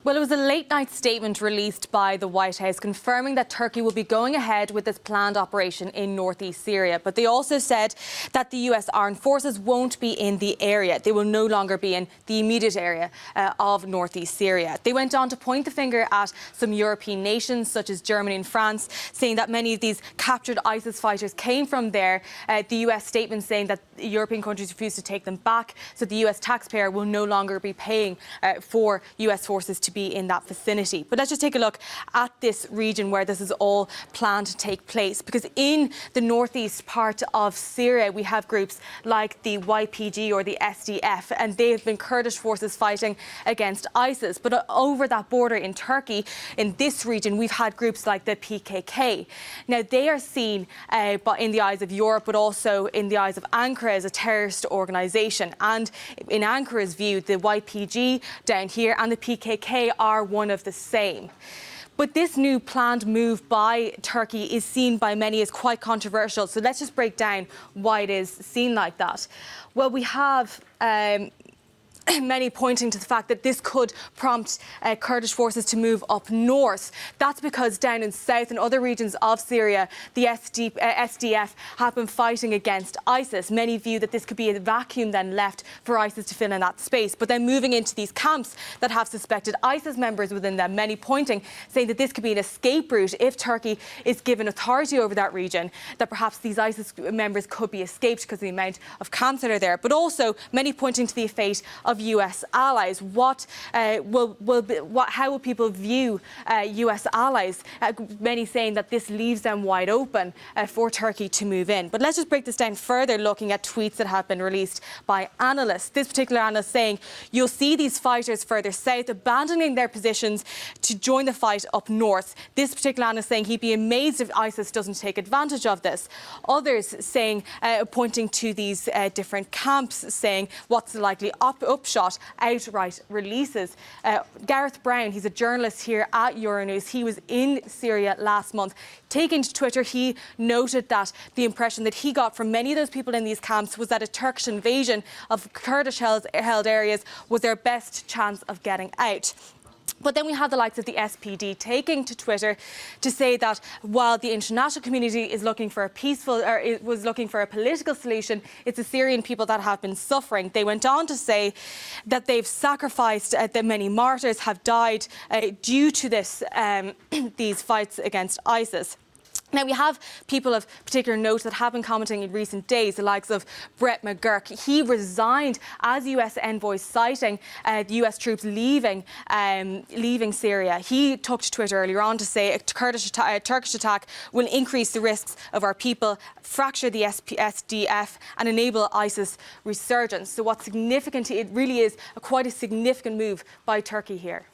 Well, it was a late-night statement released by the White House confirming that Turkey will be going ahead with this planned operation in northeast Syria. But they also said that the US armed forces won't be in the area. They will no longer be in the immediate area of northeast Syria. They went on to point the finger at some European nations, such as Germany and France, saying that many of these captured ISIS fighters came from there. The US statement saying that European countries refused to take them back, so the US taxpayer will no longer be paying for US forces to be in that vicinity. But let's just take a look at this region where this is all planned to take place, because in the northeast part of Syria we have groups like the YPG or the SDF, and they have been Kurdish forces fighting against ISIS. But over that border in Turkey, in this region, we've had groups like the PKK. Now they are seen in the eyes of Europe, but also in the eyes of Ankara, as a terrorist organisation. And in Ankara's view, the YPG down here and the PKK are one of the same. But this new planned move by Turkey is seen by many as quite controversial. So let's just break down why it is seen like that. Well, we have many pointing to the fact that this could prompt Kurdish forces to move up north. That's because down in south and other regions of Syria, the SDF have been fighting against ISIS. Many view that this could be a vacuum then left for ISIS to fill in that space. But then moving into these camps that have suspected ISIS members within them, many pointing, saying that this could be an escape route if Turkey is given authority over that region, that perhaps these ISIS members could be escaped because of the amount of camps that are there. But also many pointing to the fate of US allies. How will people view US allies? Many saying that this leaves them wide open for Turkey to move in. But let's just break this down further, looking at tweets that have been released by analysts. This particular analyst saying you'll see these fighters further south abandoning their positions to join the fight up north. This particular analyst saying he'd be amazed if ISIS doesn't take advantage of this. Others saying, pointing to these different camps, saying what's the likely upshot? Outright releases. Gareth Brown, he's a journalist here at Euronews. He was in Syria last month. Taking to Twitter, he noted that the impression that he got from many of those people in these camps was that a Turkish invasion of Kurdish-held areas was their best chance of getting out. But then we have the likes of the SPD taking to Twitter to say that while the international community is looking for a was looking for a political solution, it's the Syrian people that have been suffering. They went on to say that they've sacrificed, that many martyrs have died due to this, these fights against ISIS. Now, we have people of particular note that have been commenting in recent days, the likes of Brett McGurk. He resigned as US envoy, citing the US troops leaving Syria. He took to Twitter earlier on to say a Turkish attack will increase the risks of our people, fracture the SDF and enable ISIS resurgence. So what's significant, it really is quite a significant move by Turkey here.